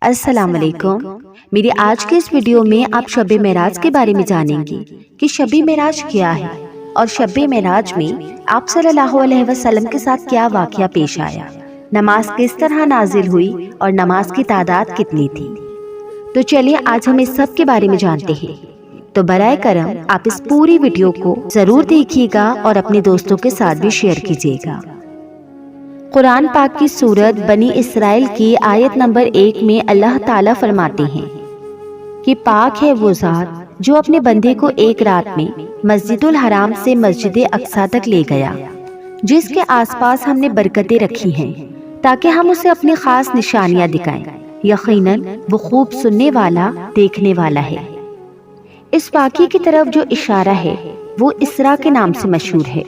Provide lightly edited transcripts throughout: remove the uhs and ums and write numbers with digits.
السلام علیکم۔ میری آج کے اس ویڈیو میں آپ شب معراج کے بارے میں جانیں گے کہ شب معراج کیا ہے اور شب معراج میں آپ صلی اللہ علیہ وسلم کے ساتھ کیا واقعہ پیش آیا، نماز کس طرح نازل ہوئی اور نماز کی تعداد کتنی تھی۔ تو چلیے آج ہم اس سب کے بارے میں جانتے ہیں۔ تو برائے کرم آپ اس پوری ویڈیو کو ضرور دیکھیے گا اور اپنے دوستوں کے ساتھ بھی شیئر کیجیے گا۔ قرآن پاک کی سورت بنی اسرائیل کی آیت نمبر 1 میں اللہ تعالیٰ فرماتے ہیں کہ پاک ہے وہ ذات جو اپنے بندے کو ایک رات میں مسجد الحرام سے مسجد اقصیٰ تک لے گیا، جس کے آس پاس ہم نے برکتیں رکھی ہیں تاکہ ہم اسے اپنی خاص نشانیاں دکھائیں۔ یقیناً وہ خوب سننے والا، دیکھنے والا ہے۔ اس واقعے کی طرف جو اشارہ ہے وہ اسراء کے نام سے مشہور ہے۔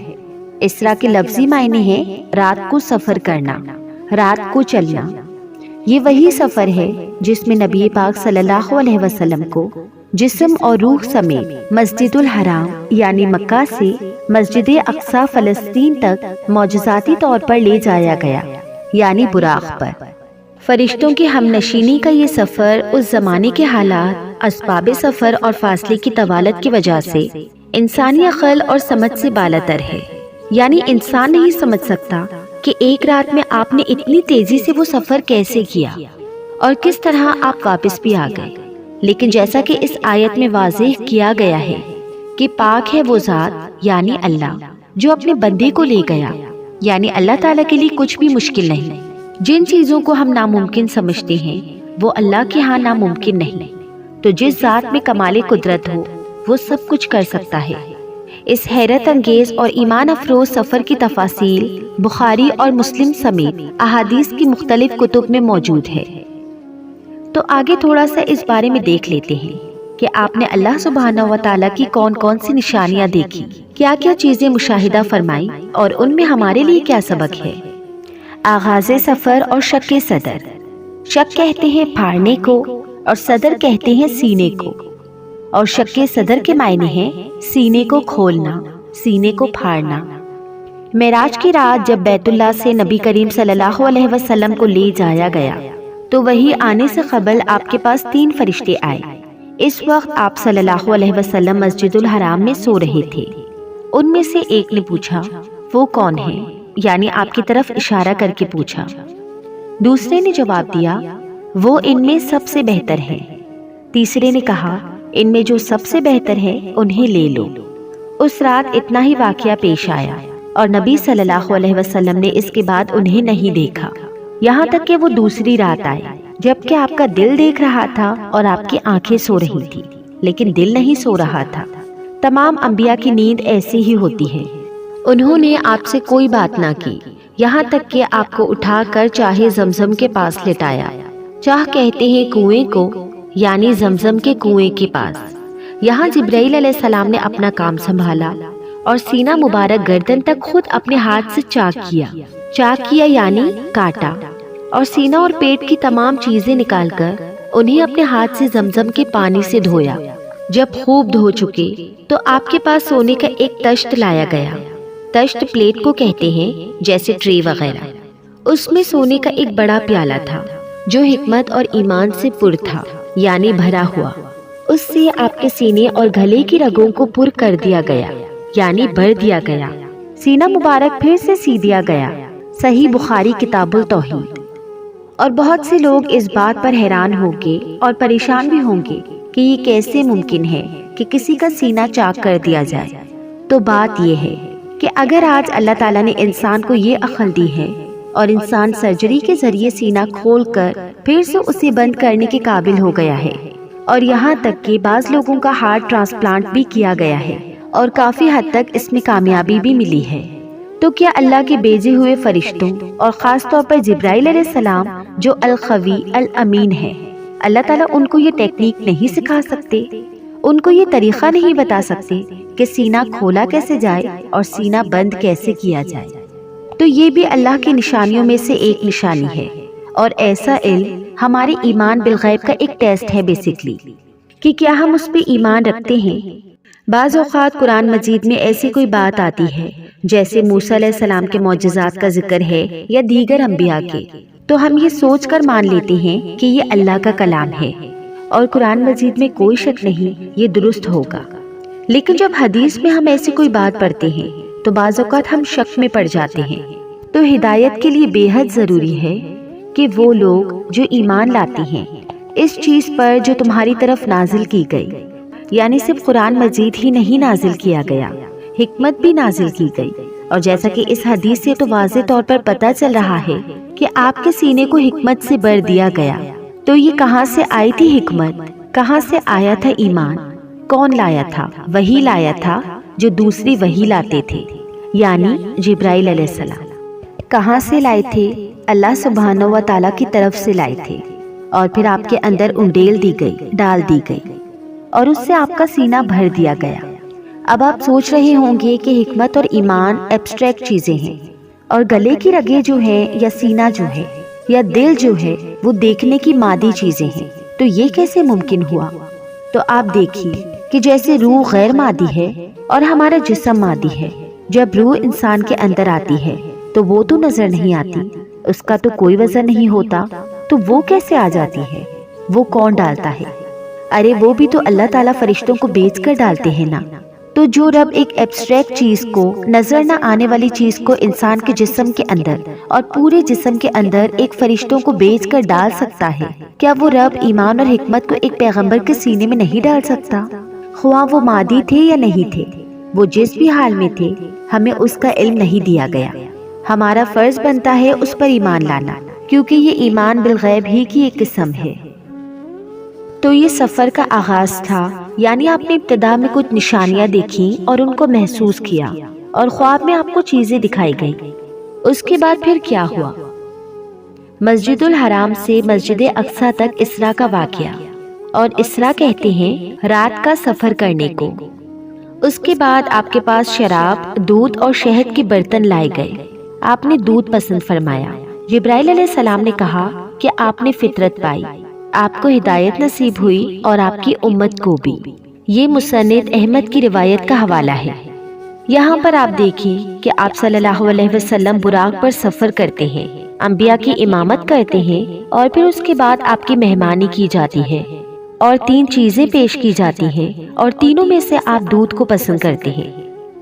اسراء کے لفظی معنی ہے رات کو سفر کرنا، رات کو چلنا۔ یہ وہی سفر ہے جس میں نبی پاک صلی اللہ علیہ وسلم کو جسم اور روح سمیت مسجد الحرام یعنی مکہ سے مسجد اقصیٰ فلسطین تک معجزاتی طور پر لے جایا گیا، یعنی براق پر۔ فرشتوں کی ہم نشینی کا یہ سفر اس زمانے کے حالات، اسباب سفر اور فاصلے کی طوالت کی وجہ سے انسانی عقل اور سمجھ سے بالاتر ہے۔ یعنی انسان نہیں سمجھ سکتا کہ ایک رات میں آپ نے اتنی تیزی سے وہ سفر کیسے کیا اور کس طرح آپ واپس بھی آ گئے۔ لیکن جیسا کہ اس آیت میں واضح کیا گیا ہے کہ پاک ہے وہ ذات یعنی اللہ جو اپنے بندے کو لے گیا، یعنی اللہ تعالیٰ کے لیے کچھ بھی مشکل نہیں۔ جن چیزوں کو ہم ناممکن سمجھتے ہیں وہ اللہ کے ہاں ناممکن نہیں۔ تو جس ذات میں کمال قدرت ہو وہ سب کچھ کر سکتا ہے۔ اس حیرت انگیز اور ایمان افروز سفر کی تفاصیل بخاری اور مسلم سمیت احادیث کی مختلف کتب میں موجود ہے۔ تو آگے تھوڑا سا اس بارے میں دیکھ لیتے ہیں کہ آپ نے اللہ سبحانہ و تعالیٰ کی کون کون سی نشانیاں دیکھی، کیا کیا چیزیں مشاہدہ فرمائی اور ان میں ہمارے لیے کیا سبق ہے۔ آغاز سفر اور شق صدر۔ شق کہتے ہیں پھاڑنے کو اور صدر کہتے ہیں سینے کو، اور شق صدر کے معنی ہیں سینے کو کھولنا، سینے کو پھاڑنا۔ معراج کی رات جب بیت اللہ سے نبی کریم صلی اللہ علیہ وسلم کو لے جایا گیا تو وہی آنے سے قبل آپ کے پاس 3 فرشتے آئے۔ اس وقت آپ صلی اللہ علیہ وسلم مسجد الحرام میں سو رہے تھے۔ ان میں سے ایک نے پوچھا وہ کون ہے، یعنی آپ کی طرف اشارہ کر کے پوچھا۔ دوسرے نے جواب دیا وہ ان میں سب سے بہتر ہے۔ تیسرے نے کہا ان میں جو سب سے بہتر ہے انہیں لے لو۔ اس رات اتنا ہی واقعہ پیش آیا اور نبی صلی اللہ علیہ وسلم نے اس کے بعد انہیں نہیں دیکھا، یہاں تک کہ وہ دوسری رات آئی جبکہ آپ کا دل دیکھ رہا تھا اور آپ کی آنکھیں سو رہی تھی لیکن دل نہیں سو رہا تھا۔ تمام انبیاء کی نیند ایسی ہی ہوتی ہے، انہوں نے آپ سے کوئی بات نہ کی، یہاں تک کہ آپ کو اٹھا کر چاہے زمزم کے پاس لٹایا، چاہ کہتے ہیں کنویں کو، یعنی زمزم کے کنویں کے پاس۔ یہاں جبرائیل علیہ السلام نے اپنا کام سنبھالا اور سینہ مبارک گردن تک خود اپنے ہاتھ سے چاک کیا یعنی کاٹا، اور سینہ اور پیٹ کی تمام چیزیں نکال کر انہیں اپنے ہاتھ سے زمزم کے پانی سے دھویا۔ جب خوب دھو چکے تو آپ کے پاس سونے کا ایک تشت لایا گیا۔ تشت پلیٹ کو کہتے ہیں، جیسے ٹرے وغیرہ۔ اس میں سونے کا ایک بڑا پیالہ تھا جو حکمت اور ایمان سے پر تھا، یعنی بھرا ہوا۔ اس سے آپ کے سینے اور گلے کی رگوں کو پر کر دیا گیا، یعنی بھر دیا گیا۔ سینہ مبارک پھر سے سی دیا گیا۔ صحیح بخاری کتاب التوحید۔ اور بہت سے لوگ اس بات پر حیران ہوں گے اور پریشان بھی ہوں گے کہ یہ کیسے ممکن ہے کہ کسی کا سینہ چاک کر دیا جائے۔ تو بات یہ ہے کہ اگر آج اللہ تعالیٰ نے انسان کو یہ عقل دی ہے اور انسان سرجری کے ذریعے سینہ کھول کر پھر سے اسے بند کرنے کے قابل ہو گیا ہے، اور یہاں تک کہ بعض لوگوں کا ہارٹ ٹرانسپلانٹ بھی کیا گیا ہے اور کافی حد تک اس میں کامیابی بھی ملی ہے، تو کیا اللہ کے بھیجے ہوئے فرشتوں اور خاص طور پر جبرائیل علیہ السلام جو القوی الامین ہے، اللہ تعالیٰ ان کو یہ ٹیکنیک نہیں سکھا سکتے؟ ان کو یہ طریقہ نہیں بتا سکتے کہ سینہ کھولا کیسے جائے اور سینہ بند کیسے کیا جائے؟ تو یہ بھی اللہ کی نشانیوں میں سے ایک نشانی ہے، اور ایسا علم ہمارے ایمان بالغیب کا ایک ٹیسٹ ہے بیسکلی، کہ کیا ہم اس پہ ایمان رکھتے ہیں۔ بعض اوقات قرآن مجید میں ایسی کوئی بات آتی ہے جیسے موسیٰ علیہ السلام کے معجزات کا ذکر ہے یا دیگر انبیاء کے، تو ہم یہ سوچ کر مان لیتے ہیں کہ یہ اللہ کا کلام ہے اور قرآن مجید میں کوئی شک نہیں یہ درست ہوگا۔ لیکن جب حدیث میں ہم ایسی کوئی بات پڑھتے ہیں تو بعض اوقات ہم شک میں پڑ جاتے ہیں۔ تو ہدایت کے لیے بے حد ضروری ہے کہ وہ لوگ جو ایمان لاتے ہیں اس چیز پر جو تمہاری طرف نازل کی گئی، یعنی صرف قرآن مجید ہی نہیں نازل کیا گیا، حکمت بھی نازل کی گئی۔ اور جیسا کہ اس حدیث سے تو واضح طور پر پتہ چل رہا ہے کہ آپ کے سینے کو حکمت سے بھر دیا گیا، تو یہ کہاں سے آئی تھی حکمت؟ کہاں سے آیا تھا ایمان؟ کون لایا تھا؟ وہی لایا تھا جو دوسری وہی لاتے تھے، یعنی جبرائیل علیہ السلام۔ کہاں سے لائے تھے؟ اللہ سبحانہ و تعالیٰ کی طرف سے لائے تھے، اور پھر آپ کے اندر انڈیل دی گئی، ڈال دی گئی، اور اس سے آپ کا سینہ بھر دیا گیا۔ اب آپ سوچ رہے ہوں گے کہ حکمت اور ایمان ایبسٹریکٹ چیزیں ہیں، اور گلے کی رگیں جو ہیں یا سینہ جو ہے یا دل جو ہے وہ دیکھنے کی مادی چیزیں ہیں، تو یہ کیسے ممکن ہوا؟ تو آپ دیکھیے کہ جیسے روح غیر مادی ہے اور ہمارا جسم مادی ہے، جب روح انسان کے اندر آتی ہے تو وہ تو نظر نہیں آتی، اس کا تو کوئی وزن نہیں ہوتا، تو وہ کیسے آ جاتی ہے؟ وہ کون ڈالتا ہے؟ ارے وہ بھی تو اللہ تعالیٰ فرشتوں کو بیچ کر ڈالتے ہیں نا۔ تو جو رب ایک ایبسٹریکٹ چیز کو، نظر نہ آنے والی چیز کو انسان کے جسم کے اندر اور پورے جسم کے اندر ایک فرشتوں کو بیچ کر ڈال سکتا ہے، کیا وہ رب ایمان اور حکمت کو ایک پیغمبر کے سینے میں نہیں ڈال سکتا؟ خواہ وہ مادی تھے یا نہیں تھے، وہ جس بھی حال میں تھے، ہمیں اس کا علم نہیں دیا گیا۔ ہمارا فرض بنتا ہے اس پر ایمان لانا، کیونکہ یہ ایمان بالغیب ہی کی ایک قسم ہے۔ تو یہ سفر کا آغاز تھا، یعنی آپ نے ابتدا میں کچھ نشانیاں دیکھیں اور ان کو محسوس کیا، اور خواب میں آپ کو چیزیں دکھائی گئیں۔ اس کے بعد پھر کیا ہوا؟ مسجد الحرام سے مسجد اقصیٰ تک اسراء کا واقعہ، اور اسراء کہتے ہیں رات کا سفر کرنے کو۔ اس کے بعد آپ کے پاس شراب، دودھ اور شہد کے برتن لائے گئے۔ آپ نے دودھ پسند فرمایا۔ جبرائیل علیہ السلام نے کہا کہ آپ نے فطرت پائی، آپ کو ہدایت نصیب ہوئی اور آپ کی امت کو بھی۔ یہ مسند احمد کی روایت کا حوالہ ہے۔ یہاں پر آپ دیکھیں کہ آپ صلی اللہ علیہ وسلم براق پر سفر کرتے ہیں، انبیاء کی امامت کرتے ہیں، اور پھر اس کے بعد آپ کی مہمانی کی جاتی ہے اور 3 چیزیں پیش کی جاتی ہیں، اور تینوں میں سے آپ دودھ کو پسند کرتے ہیں۔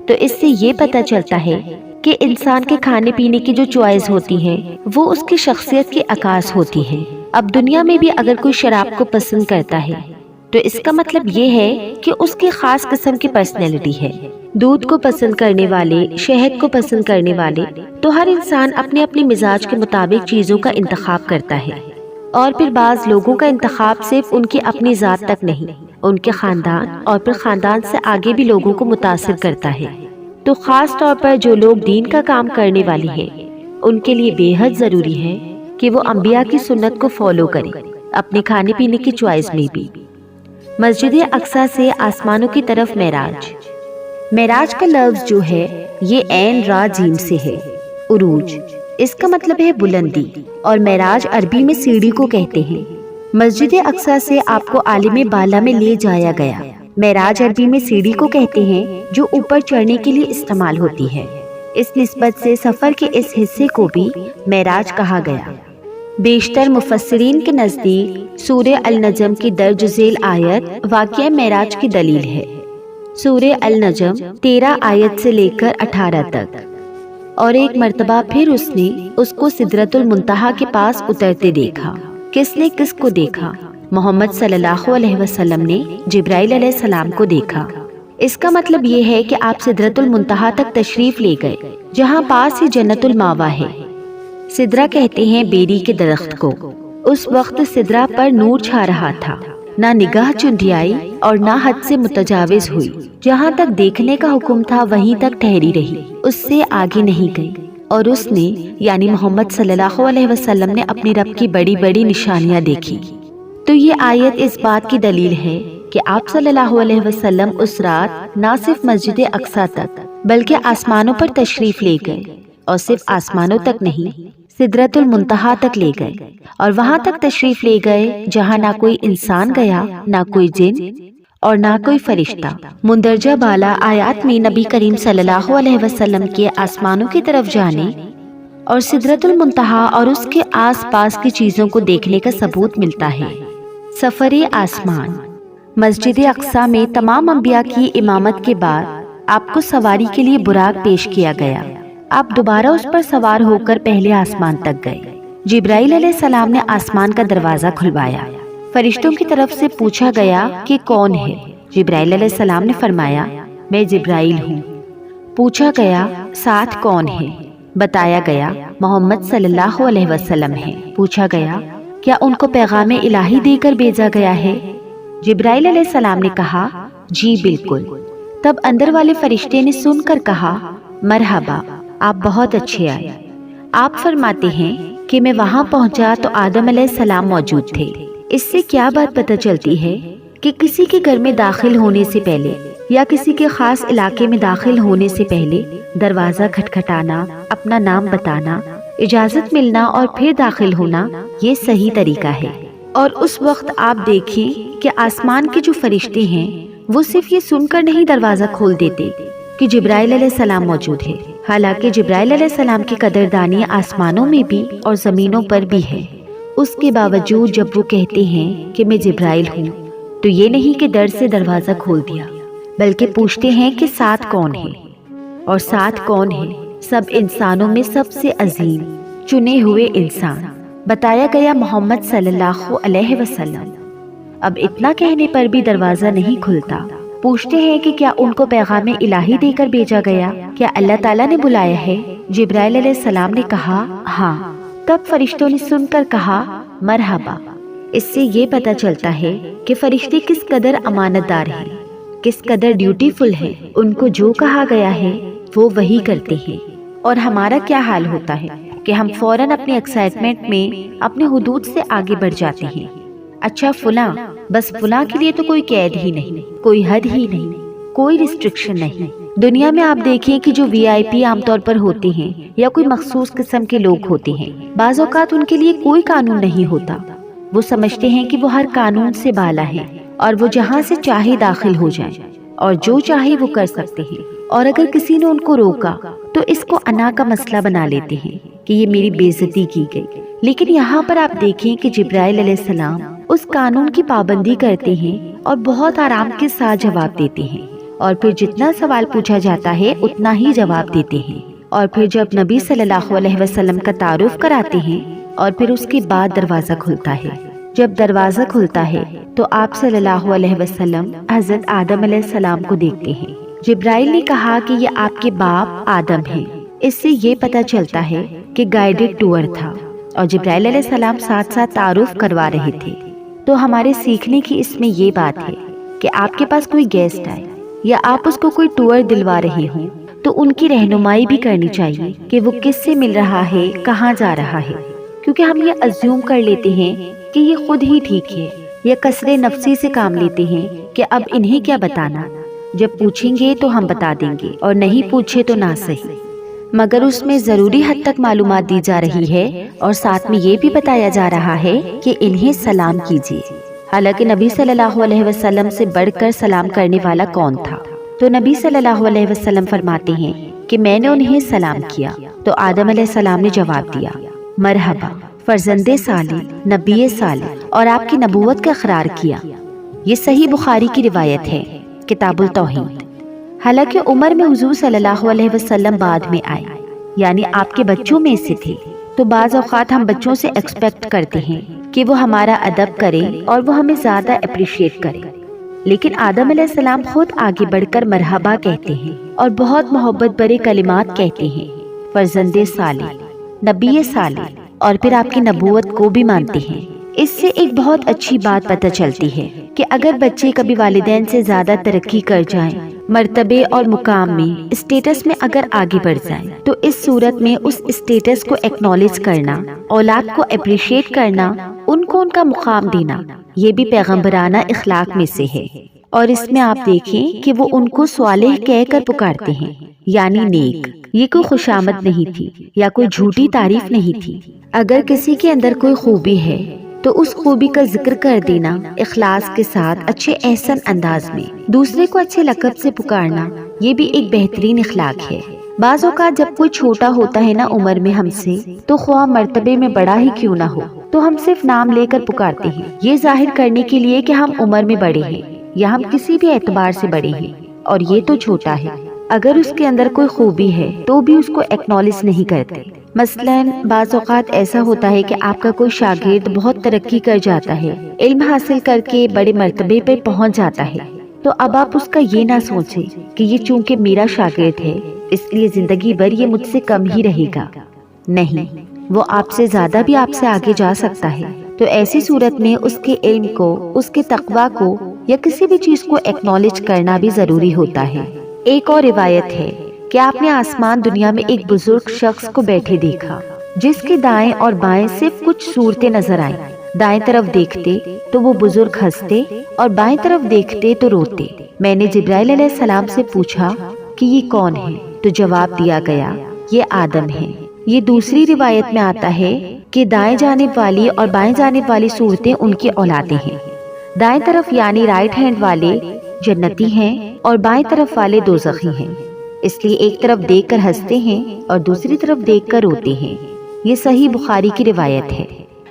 تو اس سے یہ پتہ چلتا ہے کہ انسان کے کھانے پینے کی جو چوائس ہوتی ہیں وہ اس کی شخصیت کی عکاس ہوتی ہے۔ اب دنیا میں بھی اگر کوئی شراب کو پسند کرتا ہے تو اس کا مطلب یہ ہے کہ اس کی خاص قسم کی پرسنالٹی ہے۔ دودھ کو پسند کرنے والے، شہد کو پسند کرنے والے، تو ہر انسان اپنے اپنے مزاج کے مطابق چیزوں کا انتخاب کرتا ہے، اور پھر بعض لوگوں کا انتخاب صرف ان کی اپنی ذات تک نہیں، ان کے خاندان اور پھر خاندان سے آگے بھی لوگوں کو متاثر کرتا ہے۔ تو خاص طور پر جو لوگ دین کا کام کرنے والے ہیں ان کے لیے بے حد ضروری ہے کہ وہ انبیاء کی سنت کو فالو کریں اپنے کھانے پینے کی چوائس میں بھی۔ مسجد اقصیٰ سے آسمانوں کی طرف معراج۔ معراج کا لفظ جو ہے یہ عین را جیم سے ہے، عروج، اس کا مطلب ہے بلندی، اور معراج عربی میں سیڑھی کو کہتے ہیں۔ مسجد اقصیٰ سے آپ کو عالم بالا میں لے جایا گیا۔ معراج عربی میں سیڑھی کو کہتے ہیں جو اوپر چڑھنے کے لیے استعمال ہوتی ہے، اس نسبت سے سفر کے اس حصے کو بھی معراج کہا گیا۔ بیشتر مفسرین کے نزدیک سورہ النجم کی درج ذیل آیت واقعہ معراج کی دلیل ہے۔ سورہ النجم 13 آیت سے لے کر 18 تک۔ اور ایک مرتبہ پھر اس نے اس کو سدرۃ المنتہا کے پاس اترتے دیکھا۔ کس نے کس کو دیکھا؟ محمد صلی اللہ علیہ وسلم نے جبرائیل علیہ السلام کو دیکھا۔ اس کا مطلب یہ ہے کہ آپ سدرۃ المنتہا تک تشریف لے گئے، جہاں پاس ہی جنت الماوا ہے۔ سدرہ کہتے ہیں بیری کے درخت کو۔ اس وقت سدرہ پر نور چھا رہا تھا، نہ نگاہ چندیائی اور نہ حد سے متجاوز ہوئی، جہاں تک دیکھنے کا حکم تھا وہیں تک ٹھہری رہی، اس سے آگے نہیں گئی۔ اور اس نے یعنی محمد صلی اللہ علیہ وسلم نے اپنی رب کی بڑی بڑی نشانیاں دیکھی۔ تو یہ آیت اس بات کی دلیل ہے کہ آپ صلی اللہ علیہ وسلم اس رات نہ صرف مسجد اقصیٰ تک بلکہ آسمانوں پر تشریف لے گئے، اور صرف آسمانوں تک نہیں، سدرۃ المنتہا تک لے گئے، اور وہاں تک تشریف لے گئے جہاں نہ کوئی انسان گیا، نہ کوئی جن اور نہ کوئی فرشتہ۔ مندرجہ بالا آیات میں نبی کریم صلی اللہ علیہ وسلم کے آسمانوں کی طرف جانے اور سدرۃ المنتہا اور اس کے آس پاس کی چیزوں کو دیکھنے کا ثبوت ملتا ہے۔ سفر آسمان۔ مسجد اقصیٰ میں تمام انبیاء کی امامت کے بعد آپ کو سواری کے لیے براق پیش کیا گیا۔ آپ دوبارہ اس پر سوار ہو کر پہلے آسمان تک گئے۔ جبرائیل علیہ السلام نے آسمان کا دروازہ کھلوایا۔ فرشتوں کی طرف سے پوچھا گیا کہ کون ہے؟ جبرائیل علیہ السلام نے فرمایا، میں جبرائیل ہوں۔ پوچھا گیا، ساتھ کون ہے؟ بتایا گیا، محمد صلی اللہ علیہ وسلم ہے۔ پوچھا گیا، کیا ان کو پیغام الہی دے کر بھیجا گیا ہے؟ جبرائیل علیہ السلام نے کہا، جی بالکل۔ تب اندر والے فرشتے نے سن کر کہا، مرحبا، آپ بہت اچھے آئے۔ آپ فرماتے ہیں کہ میں وہاں پہنچا تو آدم علیہ السلام موجود تھے۔ اس سے کیا بات پتہ چلتی ہے کہ کسی کے گھر میں داخل ہونے سے پہلے یا کسی کے خاص علاقے میں داخل ہونے سے پہلے دروازہ کھٹکھٹانا، اپنا نام بتانا، اجازت ملنا اور پھر داخل ہونا یہ صحیح طریقہ ہے۔ اور اس وقت آپ دیکھیں کہ آسمان کے جو فرشتے ہیں وہ صرف یہ سن کر نہیں دروازہ کھول دیتے کہ جبرائیل علیہ السلام موجود ہے، حالانکہ جبرائیل علیہ السلام کی قدردانی آسمانوں میں بھی اور زمینوں پر بھی ہے۔ اس کے باوجود جب وہ کہتے ہیں کہ میں جبرائیل ہوں تو یہ نہیں کہ ڈر سے دروازہ کھول دیا، بلکہ پوچھتے ہیں کہ ساتھ کون ہے؟ اور ساتھ کون ہے؟ سب انسانوں میں سب سے عظیم چنے ہوئے انسان، بتایا گیا محمد صلی اللہ علیہ وسلم۔ اب اتنا کہنے پر بھی دروازہ نہیں کھلتا۔ پوچھتے ہیں کہ کیا ان کو پیغام الہی دے کر بھیجا گیا؟ کیا اللہ تعالیٰ نے بلایا ہے؟ جبرائیل علیہ السلام نے کہا، ہاں۔ تب فرشتوں نے سن کر کہا، مرحبا۔ اس سے یہ پتہ چلتا ہے کہ فرشتے کس قدر امانت دار ہیں، کس قدر ڈیوٹی فل ہیں۔ ان کو جو کہا گیا ہے وہ وہی کرتے ہیں۔ اور ہمارا کیا حال ہوتا ہے کہ ہم فوراً اپنی ایکسائٹمنٹ میں اپنے حدود سے آگے بڑھ جاتے ہیں۔ اچھا فلاں، بس فلاں کے لیے تو کوئی قید ہی نہیں، کوئی حد ہی نہیں، کوئی ریسٹرکشن نہیں۔ دنیا میں آپ دیکھیں کہ جو وی آئی پی عام طور پر ہوتے ہیں یا کوئی مخصوص قسم کے لوگ ہوتے ہیں، بعض اوقات ان کے لیے کوئی قانون نہیں ہوتا۔ وہ سمجھتے ہیں کہ وہ ہر قانون سے بالا ہے اور وہ جہاں سے چاہے داخل ہو جائیں اور جو چاہے وہ کر سکتے ہیں، اور اگر کسی نے ان کو روکا تو اس کو انا کا مسئلہ بنا لیتے ہیں کہ یہ میری بے عزتی کی گئی۔ لیکن یہاں پر آپ دیکھیں کہ جبرائیل علیہ السلام اس قانون کی پابندی کرتے ہیں اور بہت آرام کے ساتھ جواب دیتے ہیں، اور پھر جتنا سوال پوچھا جاتا ہے اتنا ہی جواب دیتے ہیں۔ اور پھر جب نبی صلی اللہ علیہ وسلم کا تعارف کراتے ہیں اور پھر اس کے بعد دروازہ کھلتا ہے۔ جب دروازہ کھلتا ہے تو آپ صلی اللہ علیہ وسلم حضرت آدم علیہ السلام کو دیکھتے ہیں۔ جبرائیل نے کہا کہ یہ آپ کے باپ آدم ہیں۔ اس سے یہ پتہ چلتا ہے کہ گائیڈڈ ٹور تھا، اور جبرائیل علیہ السلام ساتھ ساتھ تعارف کروا رہے تھے۔ تو ہمارے سیکھنے کی اس میں یہ بات ہے کہ آپ کے پاس کوئی گیسٹ آئے یا آپ اس کو کوئی ٹور دلوا رہے ہوں تو ان کی رہنمائی بھی کرنی چاہیے کہ وہ کس سے مل رہا ہے، کہاں جا رہا ہے، کیونکہ ہم یہ ازیوم کر لیتے ہیں کہ یہ خود ہی ٹھیک ہے، یا کثرے نفسی سے کام لیتے ہیں کہ اب انہیں کیا بتانا، جب پوچھیں گے تو ہم بتا دیں گے اور نہیں پوچھے تو نہ صحیح۔ مگر اس میں ضروری حد تک معلومات دی جا رہی ہے اور ساتھ میں یہ بھی بتایا جا رہا ہے کہ انہیں سلام کیجیے۔ حالانکہ نبی صلی اللہ علیہ وسلم سے بڑھ کر سلام کرنے والا کون تھا؟ تو نبی صلی اللہ علیہ وسلم فرماتے ہیں کہ میں نے انہیں سلام کیا تو آدم علیہ السلام نے جواب دیا، مرحبا، فرزند صالح، نبی صالح، اور آپ کی نبوت کا اقرار کیا۔ یہ صحیح بخاری کی روایت ہے، کتاب التوحید۔ حالانکہ عمر میں حضور صلی اللہ علیہ وسلم بعد میں آئے، یعنی آپ کے بچوں میں سے تھے، تو بعض اوقات ہم بچوں سے ایکسپیکٹ کرتے ہیں کہ وہ ہمارا ادب کریں اور وہ ہمیں زیادہ اپریشیٹ کریں، لیکن آدم علیہ السلام خود آگے بڑھ کر مرحبا کہتے ہیں اور بہت محبت بھرے کلمات کہتے ہیں، فرزند صالح، نبی صالح، اور پھر آپ کی نبوت کو بھی مانتے ہیں۔ اس سے ایک بہت اچھی بات پتہ چلتی ہے کہ اگر بچے کبھی والدین سے زیادہ ترقی کر جائیں، مرتبے اور مقام میں، اسٹیٹس میں اگر آگے بڑھ جائیں، تو اس صورت میں اس اسٹیٹس کو ایکنالج کرنا، اولاد کو اپریشیٹ کرنا، ان کو ان کا مقام دینا، یہ بھی پیغمبرانہ اخلاق میں سے ہے۔ اور اس میں آپ دیکھیں کہ وہ ان کو صالح کہہ کر پکارتے ہیں، یعنی نیک۔ یہ کوئی خوشامد نہیں تھی یا کوئی جھوٹی تعریف نہیں تھی۔ اگر کسی کے اندر کوئی خوبی ہے تو اس خوبی کا ذکر کر دینا، اخلاص کے ساتھ اچھے احسن انداز میں دوسرے کو اچھے لقب سے پکارنا، یہ بھی ایک بہترین اخلاق ہے۔ بعض اوقات جب کوئی چھوٹا ہوتا ہے نا عمر میں ہم سے، تو خواہ مرتبے میں بڑا ہی کیوں نہ ہو، تو ہم صرف نام لے کر پکارتے ہیں، یہ ظاہر کرنے کے لیے کہ ہم عمر میں بڑے ہیں یا ہم کسی بھی اعتبار سے بڑے ہیں، اور یہ تو چھوٹا ہے۔ اگر اس کے اندر کوئی خوبی ہے تو بھی اس کو ایکنالج نہیں کرتے۔ مثلاً بعض اوقات ایسا ہوتا ہے کہ آپ کا کوئی شاگرد بہت ترقی کر جاتا ہے، علم حاصل کر کے بڑے مرتبے پر پہنچ جاتا ہے، تو اب آپ اس کا یہ نہ سوچیں کہ یہ چونکہ میرا شاگرد ہے اس لیے زندگی بھر یہ مجھ سے کم ہی رہے گا۔ نہیں، وہ آپ سے زیادہ بھی آپ سے آگے جا سکتا ہے۔ تو ایسی صورت میں اس کے علم کو، اس کے تقویٰ کو یا کسی بھی چیز کو ایکنالج کرنا بھی ضروری ہوتا ہے۔ ایک اور روایت ہے کہ آپ نے آسمان دنیا میں ایک بزرگ شخص کو بیٹھے دیکھا، جس کے دائیں اور بائیں صرف کچھ صورتیں نظر آئیں۔ دائیں طرف دیکھتے تو وہ بزرگ ہنستے اور بائیں طرف دیکھتے تو روتے۔ میں نے جبرائیل علیہ السلام سے پوچھا کہ یہ کون ہے؟ تو جواب دیا گیا یہ آدم ہے۔ یہ دوسری روایت میں آتا ہے کہ دائیں جانب والی اور بائیں جانب والی صورتیں ان کی اولادیں ہیں۔ دائیں طرف یعنی رائٹ ہینڈ والے جنتی ہیں اور بائیں طرف والے دوزخی ہیں، اس لیے ایک طرف دیکھ کر ہنستے ہیں اور دوسری طرف دیکھ کر روتے ہیں۔ یہ صحیح بخاری کی روایت ہے۔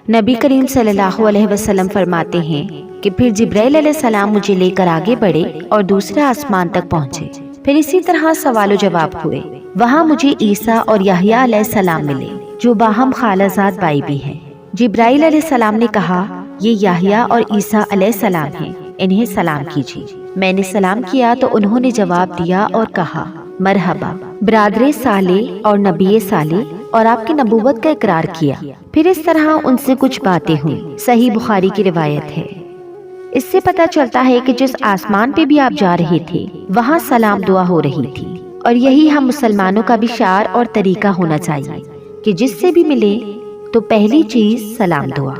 نبی کریم صلی اللہ علیہ وسلم فرماتے ہیں کہ پھر جبرائیل علیہ السلام مجھے لے کر آگے بڑھے اور دوسرے آسمان تک پہنچے۔ پھر اسی طرح سوال و جواب ہوئے۔ وہاں مجھے عیسیٰ اور یحییٰ علیہ السلام ملے، جو باہم خالہ زاد بھائی بھی ہیں۔ جبرائیل علیہ السلام نے کہا یہ یحییٰ اور عیسیٰ علیہ السلام ہیں، انہیں سلام کیجیے۔ میں نے سلام کیا تو انہوں نے جواب دیا اور کہا مرحبا، برادر صالح اور نبی صالح، اور آپ کی نبوت کا اقرار کیا۔ پھر اس طرح ان سے کچھ باتیں ہوئیں۔ صحیح بخاری کی روایت ہے۔ اس سے پتہ چلتا ہے کہ جس آسمان پہ بھی آپ جا رہے تھے وہاں سلام دعا ہو رہی تھی، اور یہی ہم مسلمانوں کا بھی شعار اور طریقہ ہونا چاہیے کہ جس سے بھی ملے تو پہلی چیز سلام دعا۔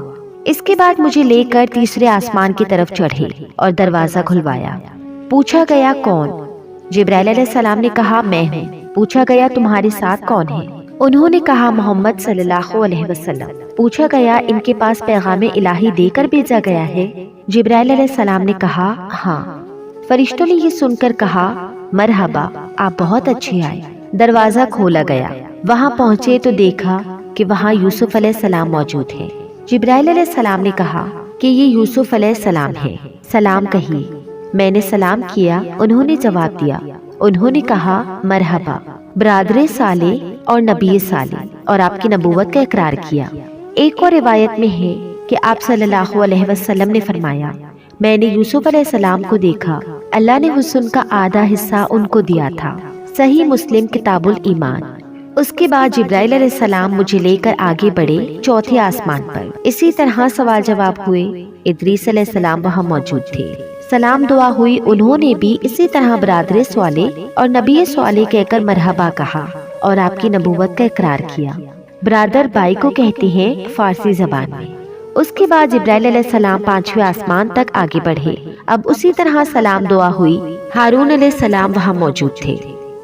اس کے بعد مجھے لے کر تیسرے آسمان کی طرف چڑھے اور دروازہ کھلوایا۔ پوچھا گیا کون؟ جبرائیل علیہ السلام نے کہا میں ہوں۔ پوچھا گیا تمہارے ساتھ کون ہے؟ انہوں نے کہا محمد صلی اللہ علیہ وسلم۔ پوچھا گیا ان کے پاس پیغام الہی دے کر بھیجا گیا ہے؟ جبرائیل علیہ السلام نے کہا ہاں۔ فرشتوں نے یہ سن کر کہا مرحبا، آپ بہت اچھے آئے۔ دروازہ کھولا گیا، وہاں پہنچے تو دیکھا کہ وہاں یوسف علیہ السلام موجود ہیں۔ جبرائیل علیہ السلام نے کہا کہ یہ یوسف علیہ السلام ہے، سلام کہیے۔ میں نے سلام کیا، انہوں نے جواب دیا۔ انہوں نے کہا مرحبا، برادر صالح اور نبی صالح، اور آپ کی نبوت کا اقرار کیا۔ ایک اور روایت میں ہے کہ آپ صلی اللہ علیہ وسلم نے فرمایا میں نے یوسف علیہ السلام کو دیکھا، اللہ نے حسن کا آدھا حصہ ان کو دیا تھا۔ صحیح مسلم کتاب الایمان۔ اس کے بعد جبرائیل علیہ السلام مجھے لے کر آگے بڑھے چوتھے آسمان پر۔ اسی طرح سوال جواب ہوئے۔ ادریس علیہ السلام وہاں موجود تھے، سلام دعا ہوئی۔ انہوں نے بھی اسی طرح برادر صالح اور نبی صالح کہہ کر مرحبا کہا اور آپ کی نبوت کا اقرار کیا۔ برادر بھائی کو کہتے ہیں فارسی زبان میں۔ اس کے بعد جبرائیل علیہ السلام پانچویں آسمان تک آگے بڑھے۔ اب اسی طرح سلام دعا ہوئی۔ ہارون علیہ السلام وہاں موجود تھے،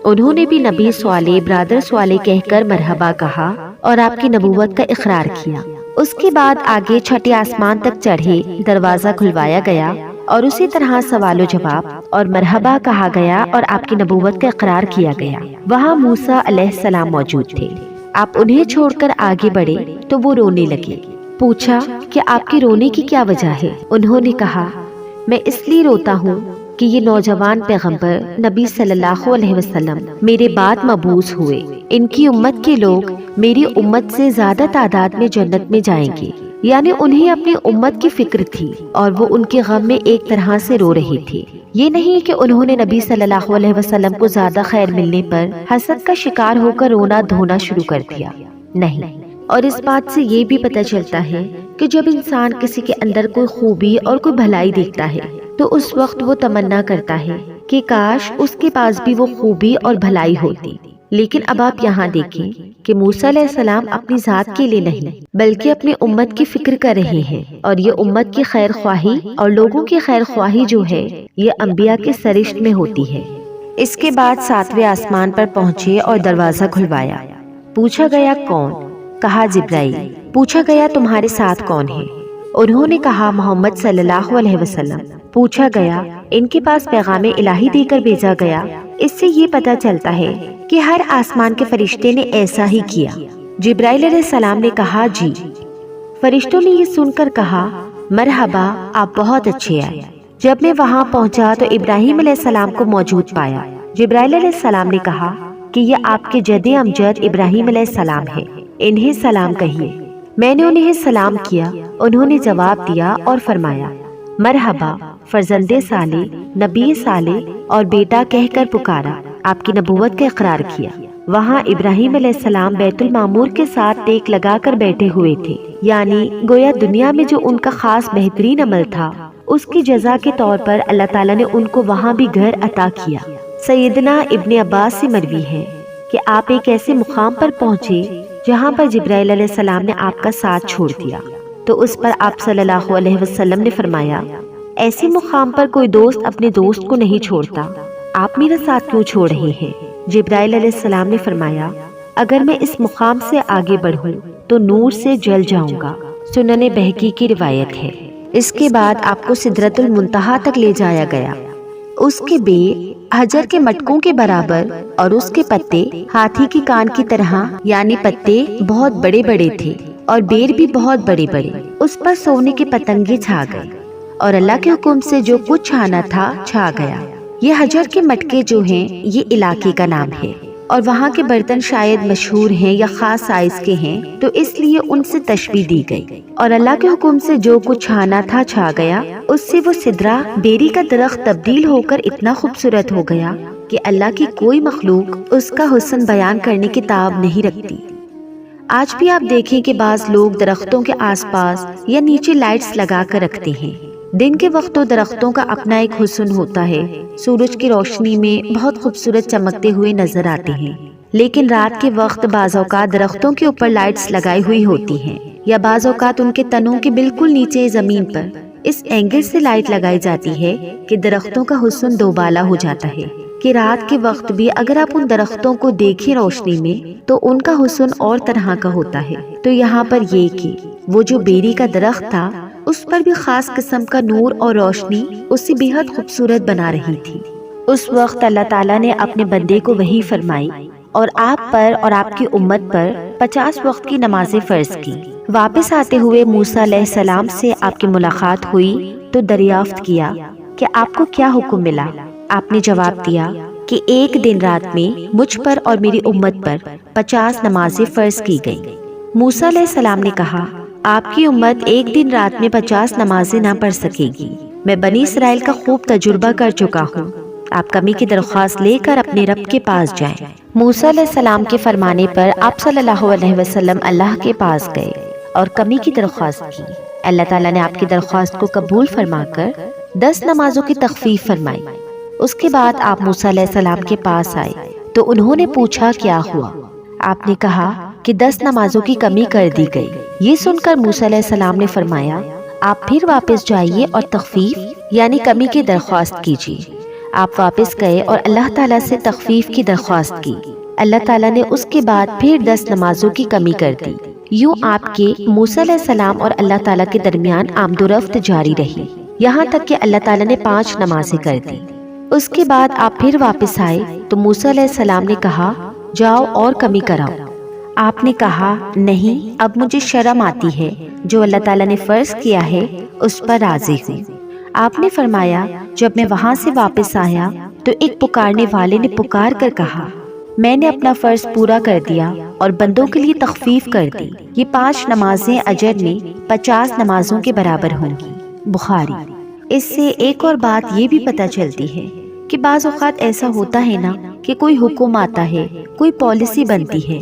انہوں نے بھی نبی صالح برادر صالح کہہ کر مرحبا کہا اور آپ کی نبوت کا اقرار کیا۔ اس کے بعد آگے چھٹے آسمان تک چڑھے، دروازہ کھلوایا گیا اور اسی طرح سوال و جواب اور مرحبا کہا گیا اور آپ کی نبوت کا اقرار کیا گیا۔ وہاں موسیٰ علیہ السلام موجود تھے، آپ انہیں چھوڑ کر آگے بڑھے تو وہ رونے لگے۔ پوچھا کہ آپ کی رونے کی کیا وجہ ہے؟ انہوں نے کہا میں اس لیے روتا ہوں کہ یہ نوجوان پیغمبر نبی صلی اللہ علیہ وسلم میرے بعد مبعوث ہوئے، ان کی امت کے لوگ میری امت سے زیادہ تعداد میں جنت میں جائیں گے، یعنی انہیں اپنی امت کی فکر تھی اور وہ ان کے غم میں ایک طرح سے رو رہی تھی۔ یہ نہیں کہ انہوں نے نبی صلی اللہ علیہ وسلم کو زیادہ خیر ملنے پر حسد کا شکار ہو کر رونا دھونا شروع کر دیا، نہیں۔ اور اس بات سے یہ بھی پتہ چلتا ہے کہ جب انسان کسی کے اندر کوئی خوبی اور کوئی بھلائی دیکھتا ہے تو اس وقت وہ تمنا کرتا ہے کہ کاش اس کے پاس بھی وہ خوبی اور بھلائی ہوتی۔ لیکن اب آپ یہاں دیکھیں کہ موسیٰ علیہ السلام اپنی ذات کے لیے نہیں بلکہ اپنی امت کی فکر کر رہے ہیں، اور یہ امت کی خیر خواہی اور لوگوں کی خیر خواہی جو ہے یہ انبیاء کے سرشت میں ہوتی ہے۔ اس کے بعد ساتویں آسمان پر پہنچے اور دروازہ کھلوایا۔ پوچھا گیا کون؟ کہا جبرائیل۔ پوچھا گیا تمہارے ساتھ کون ہے؟ انہوں نے کہا محمد صلی اللہ علیہ وسلم۔ پوچھا گیا ان کے پاس پیغام الہی دے کر بھیجا گیا؟ اس سے یہ پتہ چلتا ہے کہ کہ ہر آسمان کے فرشتے نے ایسا ہی کیا۔ جبرائیل علیہ السلام نے کہا جی۔ فرشتوں نے یہ سن کر کہا مرحبا، آپ بہت اچھے آئے۔ جب میں وہاں پہنچا تو ابراہیم علیہ السلام کو موجود پایا۔ جبرائیل علیہ السلام نے کہا کہ یہ آپ کے جد امجد ابراہیم علیہ السلام ہے، انہیں سلام کہیے۔ میں نے انہیں سلام کیا، انہوں نے جواب دیا اور فرمایا مرحبا، فرزند صالح، نبی صالح اور بیٹا کہہ کر پکارا، آپ کی نبوت کا اقرار کیا۔ وہاں ابراہیم علیہ السلام بیت المعمور کے ساتھ ٹیک لگا کر بیٹھے ہوئے تھے، یعنی گویا دنیا میں جو ان کا خاص بہترین عمل تھا اس کی جزا کے طور پر اللہ تعالیٰ نے ان کو وہاں بھی گھر عطا کیا۔ سیدنا ابن عباس سے مروی ہے کہ آپ ایک ایسے مقام پر پہنچے جہاں پر جبرائیل علیہ السلام نے آپ کا ساتھ چھوڑ دیا، تو اس پر آپ صلی اللہ علیہ وسلم نے فرمایا ایسے مقام پر کوئی دوست اپنے دوست کو نہیں چھوڑتا، آپ میرا ساتھ کیوں چھوڑ رہے ہیں؟ جبرائیل علیہ السلام نے فرمایا اگر میں اس مقام سے آگے بڑھوں تو نور سے جل جاؤں گا۔ سنن بہقی کی روایت ہے۔ اس کے بعد آپ کو سدرۃ المنتہا تک لے جایا گیا۔ اس کے بے حجر کے مٹکوں کے برابر اور اس کے پتے ہاتھی کی کان کی طرح، یعنی پتے بہت بڑے بڑے تھے اور بیر بھی بہت بڑے بڑے۔ اس پر سونے کے پتنگے چھا گئے اور اللہ کے حکم سے جو کچھ چھانا تھا چھا گیا۔ یہ حجر کے مٹکے جو ہیں یہ علاقے کا نام ہے، اور وہاں کے برتن شاید مشہور ہیں یا خاص سائز کے ہیں تو اس لیے ان سے تشبیہ دی گئی۔ اور اللہ کے حکم سے جو کچھ چھانا تھا چھا گیا، اس سے وہ سدرہ بیری کا درخت تبدیل ہو کر اتنا خوبصورت ہو گیا کہ اللہ کی کوئی مخلوق اس کا حسن بیان کرنے کی تاب نہیں رکھتی۔ آج بھی آپ دیکھیں کہ بعض لوگ درختوں کے آس پاس یا نیچے لائٹس لگا کر رکھتے ہیں۔ دن کے وقت تو درختوں کا اپنا ایک حسن ہوتا ہے، سورج کی روشنی میں بہت خوبصورت چمکتے ہوئے نظر آتے ہیں، لیکن رات کے وقت بعض اوقات درختوں کے اوپر لائٹس لگائی ہوئی ہوتی ہیں، یا بعض اوقات ان کے تنوں کے بالکل نیچے زمین پر اس اینگل سے لائٹ لگائی جاتی ہے کہ درختوں کا حسن دوبالا ہو جاتا ہے، کہ رات کے وقت بھی اگر آپ ان درختوں کو دیکھیں روشنی میں تو ان کا حسن اور طرح کا ہوتا ہے۔ تو یہاں پر یہ کہ وہ جو بیری کا درخت تھا اس پر بھی خاص قسم کا نور اور روشنی اسے بہت خوبصورت بنا رہی تھی۔ اس وقت اللہ تعالیٰ نے اپنے بندے کو وحی فرمائی اور آپ پر اور آپ کی امت پر 50 وقت کی نمازیں فرض کی۔ واپس آتے ہوئے موسیٰ علیہ السلام سے آپ کی ملاقات ہوئی تو دریافت کیا کہ آپ کو کیا حکم ملا؟ آپ نے جواب دیا کہ ایک دن رات میں مجھ پر اور میری امت پر 50 نمازیں فرض کی گئی۔ موسیٰ علیہ السلام نے کہا آپ کی امت ایک دن رات میں 50 نمازیں نہ پڑھ سکے گی، میں بنی اسرائیل کا خوب تجربہ کر چکا ہوں، آپ کمی کی درخواست لے کر اپنے رب کے پاس جائیں۔ موسیٰ علیہ السلام کے فرمانے پر آپ صلی اللہ علیہ وسلم اللہ کے پاس گئے اور کمی کی درخواست کی۔ اللہ تعالیٰ نے آپ کی درخواست کو قبول فرما کر 10 نمازوں کی تخفیف فرمائی۔ اس کے بعد آپ موسیٰ علیہ السلام کے پاس آئے تو انہوں نے پوچھا کیا ہوا؟ آپ نے کہا کہ 10 نمازوں کی کمی کر دی گئی۔ یہ سن کر موسیٰ علیہ السلام نے فرمایا آپ پھر واپس جائیے اور تخفیف یعنی کمی کی درخواست کیجیے۔ آپ واپس گئے اور اللہ تعالیٰ سے تخفیف کی درخواست کی۔ اللہ تعالیٰ نے اس کے بعد پھر 10 نمازوں کی کمی کر دی۔ یوں آپ کے موسیٰ علیہ السلام اور اللہ تعالیٰ کے درمیان آمد و رفت جاری رہی، یہاں تک کہ اللہ تعالیٰ نے 5 نمازیں کر دی۔ اس کے بعد آپ پھر واپس آئے تو موسیٰ علیہ السلام نے کہا جاؤ اور کمی کراؤ۔ آپ نے کہا نہیں، اب مجھے شرم آتی ہے، جو اللہ تعالیٰ نے فرض کیا ہے اس پر راضی ہوں۔ آپ نے فرمایا جب میں وہاں سے واپس آیا تو ایک پکارنے والے نے پکار کر کہا میں نے اپنا فرض پورا کر دیا اور بندوں کے لیے تخفیف کر دی، یہ 5 نمازیں اجر میں 50 نمازوں کے برابر ہوں گی۔ بخاری۔ اس سے ایک اور بات یہ بھی پتہ چلتی ہے کہ بعض اوقات ایسا ہوتا ہے نا کہ کوئی حکم آتا ہے، کوئی پالیسی بنتی ہے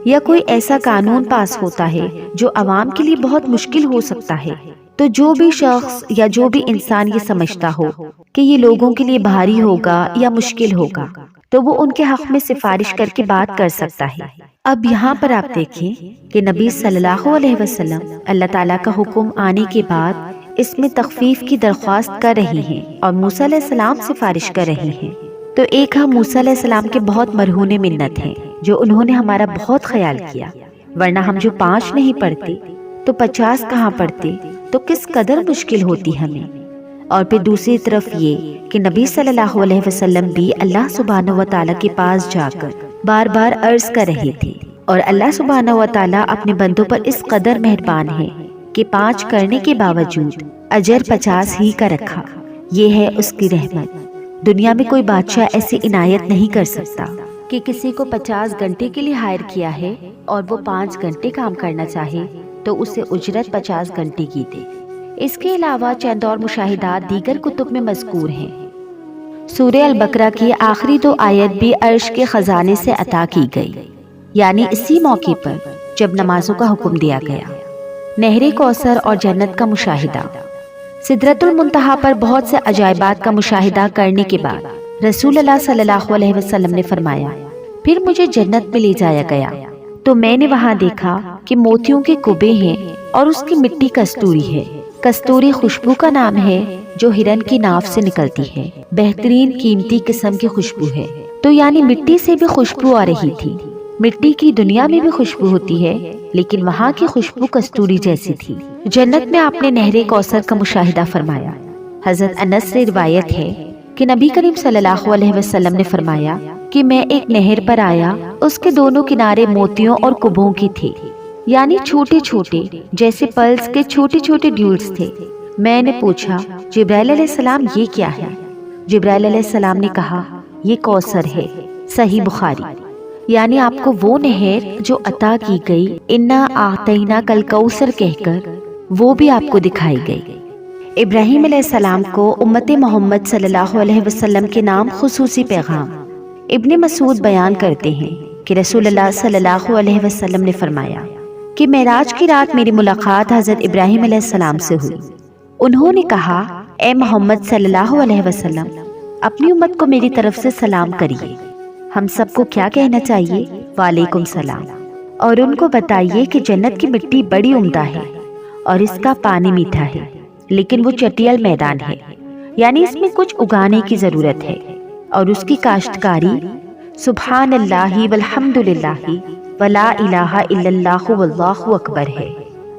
یا کوئی ایسا قانون پاس ہوتا ہے جو عوام کے لیے بہت مشکل ہو سکتا ہے، تو جو بھی شخص یا جو بھی انسان یہ سمجھتا ہو کہ یہ لوگوں کے لیے بھاری ہوگا یا مشکل ہوگا تو وہ ان کے حق میں سفارش کر کے بات کر سکتا ہے۔ اب یہاں پر آپ دیکھیں کہ نبی صلی اللہ علیہ وسلم اللہ تعالیٰ کا حکم آنے کے بعد اس میں تخفیف کی درخواست کر رہی ہیں اور موسیٰ علیہ السلام سفارش کر رہی ہیں۔ تو ایک ہم موسیٰ علیہ السلام کے بہت مرہون منت ہیں جو انہوں نے ہمارا بہت خیال کیا، ورنہ ہم جو 5 نہیں پڑھتے تو 50 کہاں پڑھتے، تو کس قدر مشکل ہوتی ہمیں۔ اور پھر دوسری طرف یہ کہ نبی صلی اللہ علیہ وسلم بھی اللہ سبحانہ و تعالیٰ کے پاس جا کر بار بار عرض کر رہے تھے، اور اللہ سبحانہ و تعالیٰ اپنے بندوں پر اس قدر مہربان ہے کہ 5 کرنے کے باوجود اجر 50 ہی کا رکھا۔ یہ ہے اس کی رحمت۔ دنیا میں کوئی بادشاہ ایسی عنایت نہیں کر سکتا کہ کسی کو 50 گھنٹے کے لیے ہائر کیا ہے اور وہ 5 گھنٹے کام کرنا چاہے تو اسے اجرت 50 گھنٹے کی دے۔ اس کے علاوہ چند اور مشاہدات دیگر کتب میں مذکور ہیں۔ سورہ البقرہ کی آخری 2 آیت بھی عرش کے خزانے سے عطا کی گئی، یعنی اسی موقع پر جب نمازوں کا حکم دیا گیا۔ نہر کوثر اور جنت کا مشاہدہ۔ سدرۃ المنتہا پر بہت سے عجائبات کا مشاہدہ کرنے کے بعد رسول اللہ صلی اللہ علیہ وسلم نے فرمایا، پھر مجھے جنت میں لے جایا گیا تو میں نے وہاں دیکھا کہ موتیوں کے کبے ہیں اور اس کی مٹی کستوری ہے۔ کستوری خوشبو کا نام ہے جو ہرن کی ناف سے نکلتی ہے، بہترین قیمتی قسم کی خوشبو ہے۔ تو یعنی مٹی سے بھی خوشبو آ رہی تھی۔ مٹی کی دنیا میں بھی خوشبو ہوتی ہے، لیکن وہاں کی خوشبو کستوری جیسی تھی۔ جنت میں آپ نے نہر کوثر کا مشاہدہ فرمایا۔ حضرت انس سے روایت ہے کہ نبی کریم صلی اللہ علیہ وسلم نے فرمایا کہ میں ایک نہر پر آیا، اس کے دونوں کنارے موتیوں اور کبوں کی تھے، یعنی چھوٹے چھوٹے جیسے پلس کے چھوٹے چھوٹے ڈیوڈز تھے۔ میں نے پوچھا، جبرائیل علیہ السلام یہ کیا ہے؟ جبرائیل علیہ السلام نے کہا، یہ کوثر ہے۔ صحیح بخاری۔ یعنی آپ کو وہ نہر جو عطا کی گئی انا اعطینا کل کوثر کہہ کر، وہ بھی آپ کو دکھائی گئی۔ ابراہیم علیہ السلام کو امت محمد صلی اللہ علیہ وسلم کے نام خصوصی پیغام۔ ابن مسعود بیان کرتے ہیں کہ رسول اللہ صلی اللہ علیہ وسلم نے فرمایا کہ معراج کی رات میری ملاقات حضرت ابراہیم علیہ السلام سے ہوئی۔ انہوں نے کہا، اے محمد صلی اللہ علیہ وسلم، اپنی امت کو میری طرف سے سلام کریے۔ ہم سب کو کیا کہنا چاہیے؟ وعلیکم السلام۔ اور ان کو بتائیے کہ جنت کی مٹی بڑی عمدہ ہے اور اس کا پانی میٹھا ہے، لیکن وہ چٹیل میدان ہے، یعنی اس میں کچھ اگانے کی ضرورت ہے، اور اس کی کاشتکاری سبحان اللہ والحمد للہ ولا الہ الا اللہ واللہ اکبر ہے۔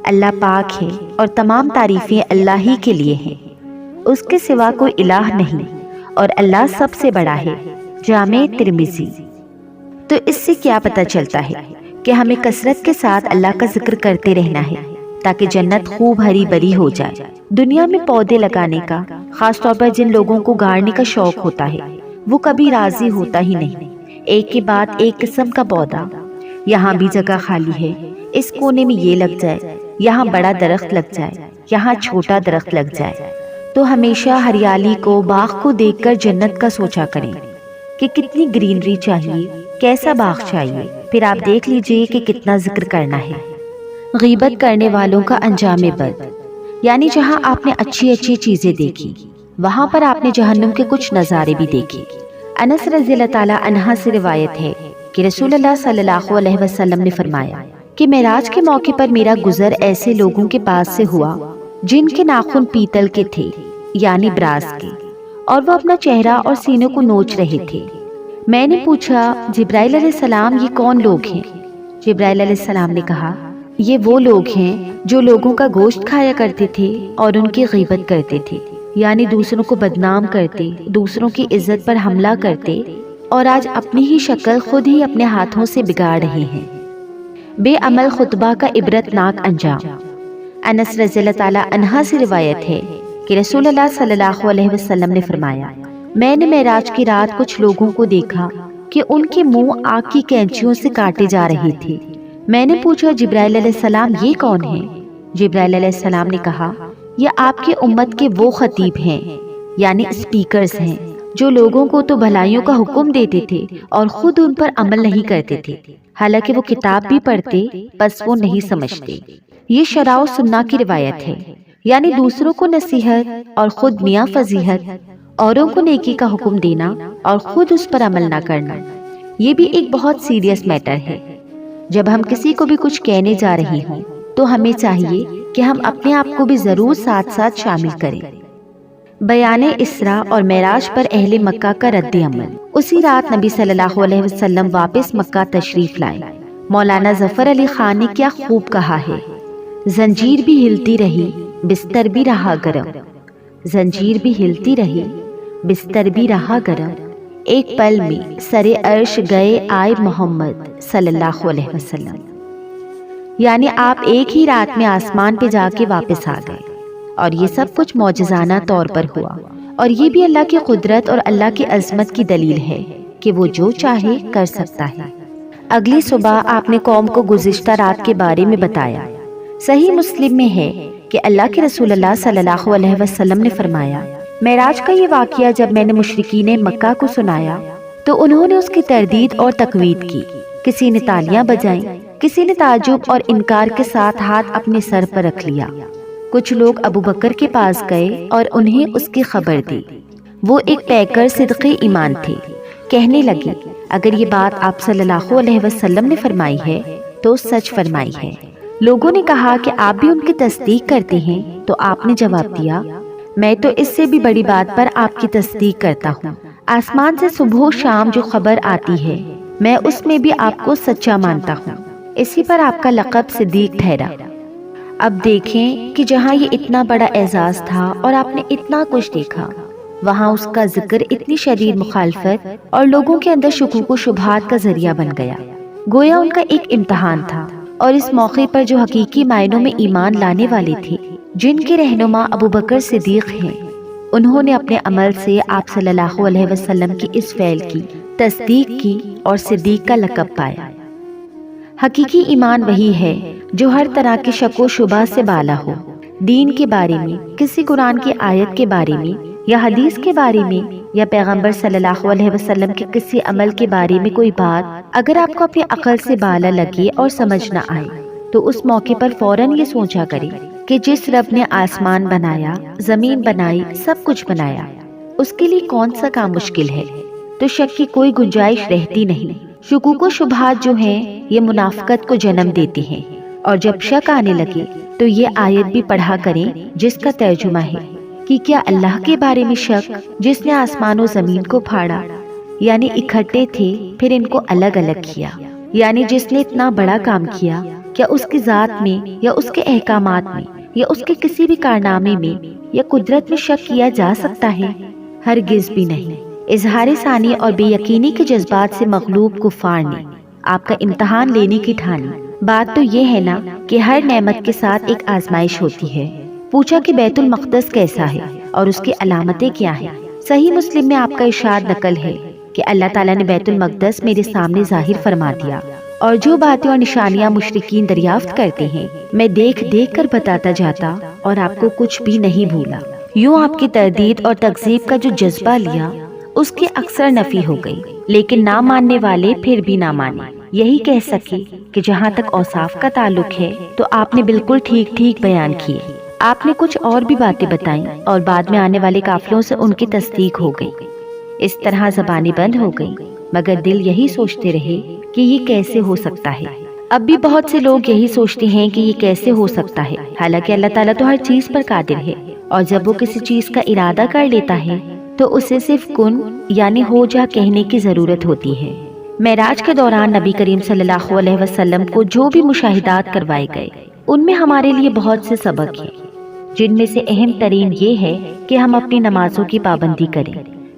اللہ پاک ہے اور تمام تعریفیں اللہ ہی کے لیے ہیں، اس کے سوا کوئی الہ نہیں، اور اللہ سب سے بڑا ہے۔ جامع ترمذی۔ تو اس سے کیا پتہ چلتا ہے کہ ہمیں کثرت کے ساتھ اللہ کا ذکر کرتے رہنا ہے تاکہ جنت خوب ہری بھری ہو جائے۔ دنیا میں پودے لگانے کا، خاص طور پر جن لوگوں کو گاڑنے کا شوق ہوتا ہے، وہ کبھی راضی ہوتا ہی نہیں۔ ایک کے بعد ایک قسم کا پودا، یہاں بھی جگہ خالی ہے، اس کونے میں یہ لگ جائے، یہاں بڑا درخت لگ جائے، یہاں چھوٹا درخت لگ جائے۔ تو ہمیشہ ہریالی کو، باغ کو دیکھ کر جنت کا سوچا کریں کہ کتنی گرینری چاہیے، کیسا باغ چاہیے، پھر آپ دیکھ لیجئے کہ کتنا ذکر کرنا ہے۔ غیبت کرنے والوں کا انجام بد، یعنی جہاں آپ نے اچھی اچھی چیزیں دیکھی، وہاں پر آپ نے جہنم کے کچھ نظارے بھی دیکھے۔ انس رضی اللہ تعالیٰ عنہ سے روایت ہے کہ رسول اللہ صلی اللہ علیہ وسلم نے فرمایا کہ معراج کے موقع پر میرا گزر ایسے لوگوں کے پاس سے ہوا جن کے ناخن پیتل کے تھے، یعنی براس کے، اور وہ اپنا چہرہ اور سینے کو نوچ رہے تھے۔ میں نے پوچھا، جبرائیل علیہ السلام یہ کون لوگ ہیں؟ جبرائیل علیہ السلام نے کہا، یہ وہ لوگ ہیں جو لوگوں کا گوشت کھایا کرتے تھے اور ان کی غیبت کرتے تھے، یعنی دوسروں کو بدنام کرتے، دوسروں کی عزت پر حملہ کرتے، اور آج اپنی ہی شکل خود ہی اپنے ہاتھوں سے بگاڑ رہے ہیں۔ بے عمل خطبہ کا عبرت ناک انجام۔ انس رضی اللہ تعالیٰ عنہ سے روایت ہے کہ رسول اللہ صلی اللہ علیہ وسلم نے فرمایا، میں نے معراج کی رات کچھ لوگوں کو دیکھا کہ ان کے منہ آگ کی کینچیوں سے کاٹے جا رہے تھے۔ میں نے پوچھا، جبرائیل علیہ السلام یہ کون ہیں؟ جبرائیل علیہ السلام نے کہا، یہ آپ کی امت کے وہ خطیب ہیں، یعنی اسپیکرز ہیں، جو لوگوں کو تو بھلائیوں کا حکم دیتے تھے اور خود ان پر عمل نہیں کرتے تھے، حالانکہ وہ کتاب بھی پڑھتے بس وہ نہیں سمجھتے۔ یہ شرع و سنہ کی روایت ہے، یعنی دوسروں کو نصیحت اور خود میاں فضیحت، اوروں کو نیکی کا حکم دینا اور خود اس پر عمل نہ کرنا۔ یہ بھی ایک بہت سیریس میٹر ہے۔ جب ہم کسی کو بھی کچھ کہنے جا رہے ہوں تو ہمیں چاہیے کہ ہم اپنے آپ کو بھی ضرور ساتھ ساتھ شامل کریں۔ بیان اسراء اور معراج پر اہل مکہ کا رد عمل۔ اسی رات نبی صلی اللہ علیہ وسلم واپس مکہ تشریف لائے۔ مولانا ظفر علی خان نے کیا خوب کہا ہے، زنجیر بھی ہلتی رہی، بستر بھی رہا گرم۔ زنجیر بھی ہلتی رہی، بستر بھی رہا گرم۔ ایک پل میں سر عرش گئے آئے محمد صلی اللہ علیہ وسلم، یعنی آپ ایک ہی رات میں آسمان پہ جا کے واپس آ گئے، اور یہ سب کچھ معجزانہ طور پر ہوا، اور یہ بھی اللہ کی قدرت اور اللہ کی عظمت کی دلیل ہے کہ وہ جو چاہے کر سکتا ہے۔ اگلی صبح آپ نے قوم کو گزشتہ رات کے بارے میں بتایا۔ صحیح مسلم میں ہے کہ اللہ کے رسول اللہ صلی اللہ علیہ وسلم نے فرمایا، معراج کا یہ واقعہ جب میں نے مشرکین مکہ کو سنایا تو انہوں نے اس کی تردید اور تقویت کی۔ کسی نے تالیاں بجائیں، کسی نے تعجب اور انکار کے ساتھ ہاتھ اپنے سر پر رکھ لیا۔ کچھ لوگ ابو بکر کے پاس گئے اور انہیں اس کی خبر دی۔ وہ ایک پیکر صدقے ایمان تھے۔ کہنے لگے، اگر یہ بات آپ صلی اللہ علیہ وسلم نے فرمائی ہے تو سچ فرمائی ہے۔ لوگوں نے کہا کہ آپ بھی ان کی تصدیق کرتے ہیں؟ تو آپ نے جواب دیا، میں تو اس سے بھی بڑی بات پر آپ کی تصدیق کرتا ہوں۔ آسمان سے صبح و شام جو خبر آتی ہے میں اس میں بھی آپ کو سچا مانتا ہوں۔ اسی پر آپ کا لقب صدیق ٹھہرا۔ اب دیکھیں کہ جہاں یہ اتنا بڑا اعزاز تھا اور آپ نے اتنا کچھ دیکھا، وہاں اس کا ذکر اتنی شدید مخالفت اور لوگوں کے اندر شکوک و شبہات کا ذریعہ بن گیا۔ گویا ان کا ایک امتحان تھا، اور اس موقع پر جو حقیقی معنوں میں ایمان لانے والے تھے، جن کے رہنما ابو بکر صدیق ہیں، انہوں نے اپنے عمل سے آپ صلی اللہ علیہ وسلم کی اس فعل کی تصدیق کی اور صدیق کا لقب پایا۔ حقیقی ایمان وہی ہے جو ہر طرح کے شک و شبہ سے بالا ہو۔ دین کے بارے میں، کسی قرآن کی آیت کے بارے میں یا حدیث کے بارے میں یا پیغمبر صلی اللہ علیہ وسلم کے کسی عمل کے بارے میں کوئی بات اگر آپ کو اپنی عقل سے بالا لگے اور سمجھ نہ آئے تو اس موقع پر فوراً یہ سوچا کرے کہ جس رب نے آسمان بنایا، زمین بنائی، سب کچھ بنایا، اس کے لیے کون سا کام مشکل ہے؟ تو شک کی کوئی گنجائش رہتی نہیں۔ شکوک و شبہات جو ہیں یہ منافقت کو جنم دیتے ہیں، اور جب شک آنے لگے تو یہ آیت بھی پڑھا کریں جس کا ترجمہ ہے کہ کیا اللہ کے بارے میں شک جس نے آسمان و زمین کو پھاڑا، یعنی اکٹھے تھے پھر ان کو الگ الگ کیا، یعنی جس نے اتنا بڑا کام کیا، کیا اس کی ذات میں یا اس کے احکامات میں یا اس کے کسی بھی کارنامے میں یا قدرت میں شک کیا جا سکتا ہے؟ ہرگز بھی نہیں۔ اظہار ثانی اور بے یقینی کے جذبات سے مغلوب کفار نے آپ کا امتحان لینے کی ٹھانی۔ بات تو یہ ہے نا کہ ہر نعمت کے ساتھ ایک آزمائش ہوتی ہے۔ پوچھا کہ بیت المقدس کیسا ہے اور اس کی علامتیں کیا ہیں؟ صحیح مسلم میں آپ کا ارشاد نقل ہے کہ اللہ تعالیٰ نے بیت المقدس میرے سامنے ظاہر فرما دیا، اور جو باتیں اور نشانیاں مشرکین دریافت کرتے ہیں میں دیکھ دیکھ کر بتاتا جاتا اور آپ کو کچھ بھی نہیں بھولا۔ یوں آپ کی تردید اور تکذیب کا جو جذبہ لیا اس کی اکثر نفی ہو گئی، لیکن نہ ماننے والے پھر بھی نہ مانے۔ یہی کہہ سکے کہ جہاں تک اوصاف کا تعلق ہے تو آپ نے بالکل ٹھیک ٹھیک بیان کیے۔ آپ نے کچھ اور بھی باتیں بتائیں اور بعد میں آنے والے قافلوں سے ان کی تصدیق ہو گئی۔ اس طرح زبانیں بند ہو گئیں، مگر دل یہی سوچتے رہے کہ یہ کیسے ہو سکتا ہے۔ اب بھی بہت سے لوگ یہی سوچتے ہیں کہ یہ کیسے ہو سکتا ہے، حالانکہ اللہ تعالیٰ تو ہر چیز پر قادر ہے، اور جب وہ کسی چیز کا ارادہ کر لیتا ہے تو اسے صرف کن یعنی ہو جا کہنے کی ضرورت ہوتی ہے۔ معراج کے دوران نبی کریم صلی اللہ علیہ وسلم کو جو بھی مشاہدات کروائے گئے ان میں ہمارے لیے بہت سے سبق ہیں، جن میں سے اہم ترین یہ ہے کہ ہم اپنی نمازوں کی پابندی کریں،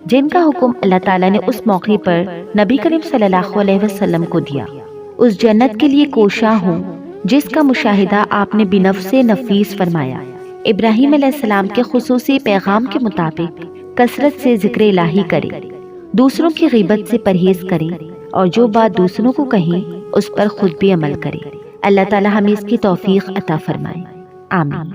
جن کا حکم اللہ تعالیٰ نے اس موقع پر نبی کریم صلی اللہ علیہ وسلم کو دیا۔ اس جنت کے لیے کوشاں ہوں جس کا مشاہدہ آپ نے بنفس نفیس فرمایا۔ ابراہیم علیہ السلام کے خصوصی پیغام کے مطابق کثرت سے ذکر الہی کریں، دوسروں کی غیبت سے پرہیز کریں، اور جو بات دوسروں کو کہیں اس پر خود بھی عمل کریں۔ اللہ تعالی ہمیں اس کی توفیق عطا فرمائے، آمین۔